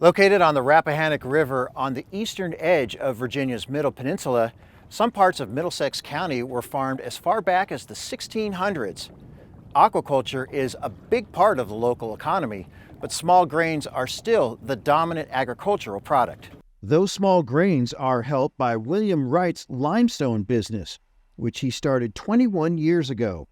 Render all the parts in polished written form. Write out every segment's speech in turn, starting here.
Located on the Rappahannock River on the eastern edge of Virginia's Middle Peninsula, some parts of Middlesex County were farmed as far back as the 1600s. Aquaculture is a big part of the local economy, but small grains are still the dominant agricultural product. Those small grains are helped by William Wright's Limestone business, which he started 21 years ago.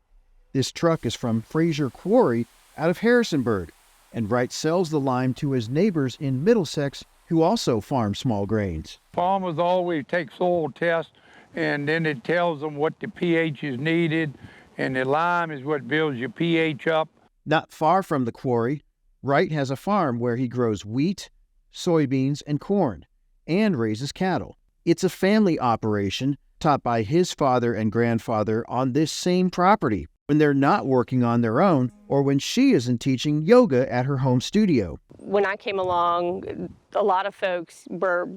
This truck is from Fraser Quarry out of Harrisonburg, and Wright sells the lime to his neighbors in Middlesex who also farm small grains. Farmers always take soil tests, and then it tells them what the pH is needed, and the lime is what builds your pH up. Not far from the quarry, Wright has a farm where he grows wheat, soybeans, and corn, and raises cattle. It's a family operation taught by his father and grandfather on this same property when they're not working on their own or when she isn't teaching yoga at her home studio. When I came along, a lot of folks were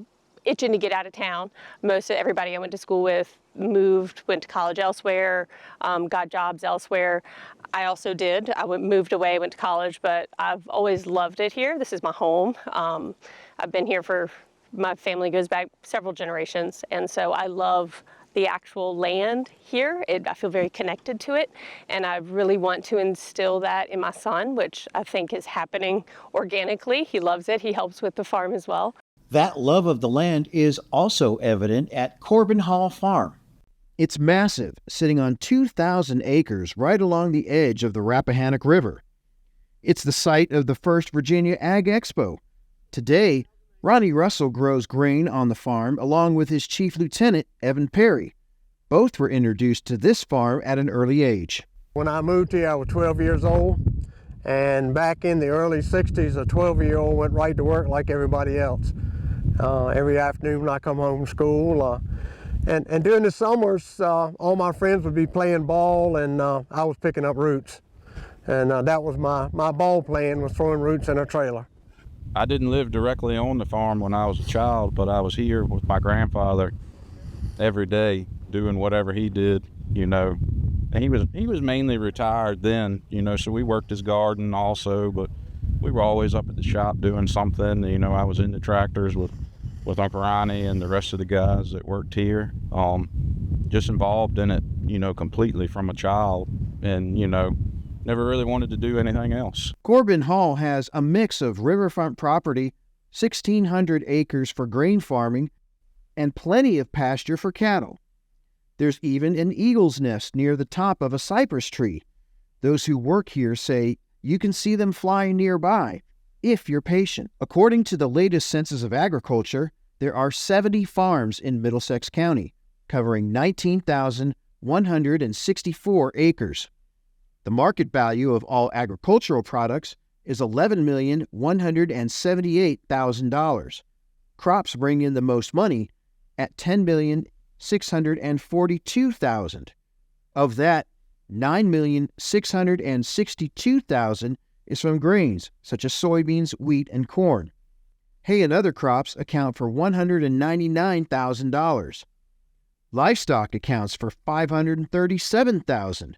itching to get out of town. Most of everybody I went to school with moved, went to college elsewhere, got jobs elsewhere. I also did. Moved away, went to college, but I've always loved it here. This is my home. I've been here my family goes back several generations, and so I love the actual land here. I feel very connected to it, and I really want to instill that in my son, which I think is happening organically. He loves it. He helps with the farm as well. That love of the land is also evident at Corbin Farm. It's massive, sitting on 2,000 acres right along the edge of the Rappahannock River. It's the site of the first Virginia Ag Expo. Today, Ronnie Russell grows grain on the farm along with his chief lieutenant, Evan Perry. Both were introduced to this farm at an early age. When I moved here, I was 12 years old, and back in the early 60s, a 12-year-old went right to work like everybody else. Every afternoon when I come home from school, and during the summers, all my friends would be playing ball, and I was picking up roots. And that was my ball playing, was throwing roots in a trailer. I didn't live directly on the farm when I was a child, but I was here with my grandfather every day doing whatever he did, you know. And he was mainly retired then, you know, so we worked his garden also, but we were always up at the shop doing something. You know, I was in the tractors with Uncle Ronnie and the rest of the guys that worked here, just involved in it, you know, completely from a child, and, you know, never really wanted to do anything else. Corbin Hall has a mix of riverfront property, 1,600 acres for grain farming, and plenty of pasture for cattle. There's even an eagle's nest near the top of a cypress tree. Those who work here say you can see them flying nearby if you're patient. According to the latest Census of Agriculture, there are 70 farms in Middlesex County, covering 19,164 acres. The market value of all agricultural products is $11,178,000. Crops bring in the most money at $10,642,000. Of that, $9,662,000 is from grains such as soybeans, wheat, and corn. Hay and other crops account for $199,000. Livestock accounts for $537,000.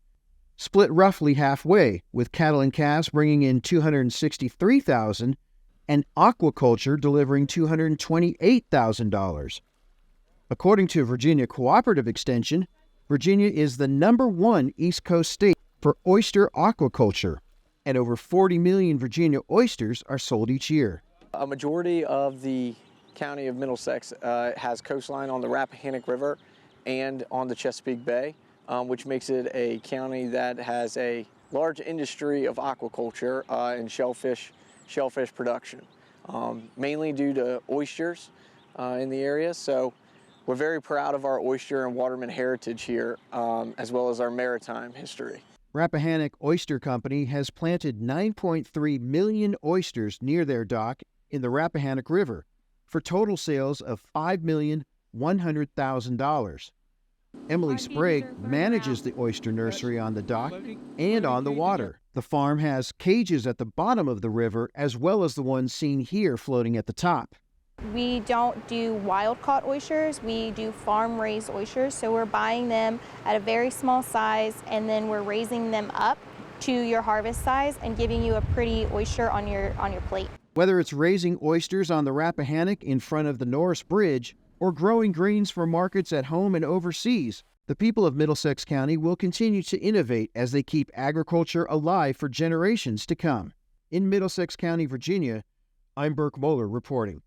Split roughly halfway, with cattle and calves bringing in $263,000 and aquaculture delivering $228,000. According to Virginia Cooperative Extension, Virginia is the #1 East Coast state for oyster aquaculture, and over 40 million Virginia oysters are sold each year. A majority of the county of Middlesex has coastline on the Rappahannock River and on the Chesapeake Bay, which makes it a county that has a large industry of aquaculture and shellfish production, mainly due to oysters in the area. So we're very proud of our oyster and waterman heritage here, as well as our maritime history. Rappahannock Oyster Company has planted 9.3 million oysters near their dock in the Rappahannock River for total sales of $5,100,000. Emily Sprague manages the oyster nursery on the dock and on the water. The farm has cages at the bottom of the river as well as the ones seen here floating at the top. We don't do wild-caught oysters, we do farm-raised oysters, so we're buying them at a very small size and then we're raising them up to your harvest size and giving you a pretty oyster on your plate. Whether it's raising oysters on the Rappahannock in front of the Norris Bridge or growing greens for markets at home and overseas, the people of Middlesex County will continue to innovate as they keep agriculture alive for generations to come. In Middlesex County, Virginia, I'm Burke Moeller reporting.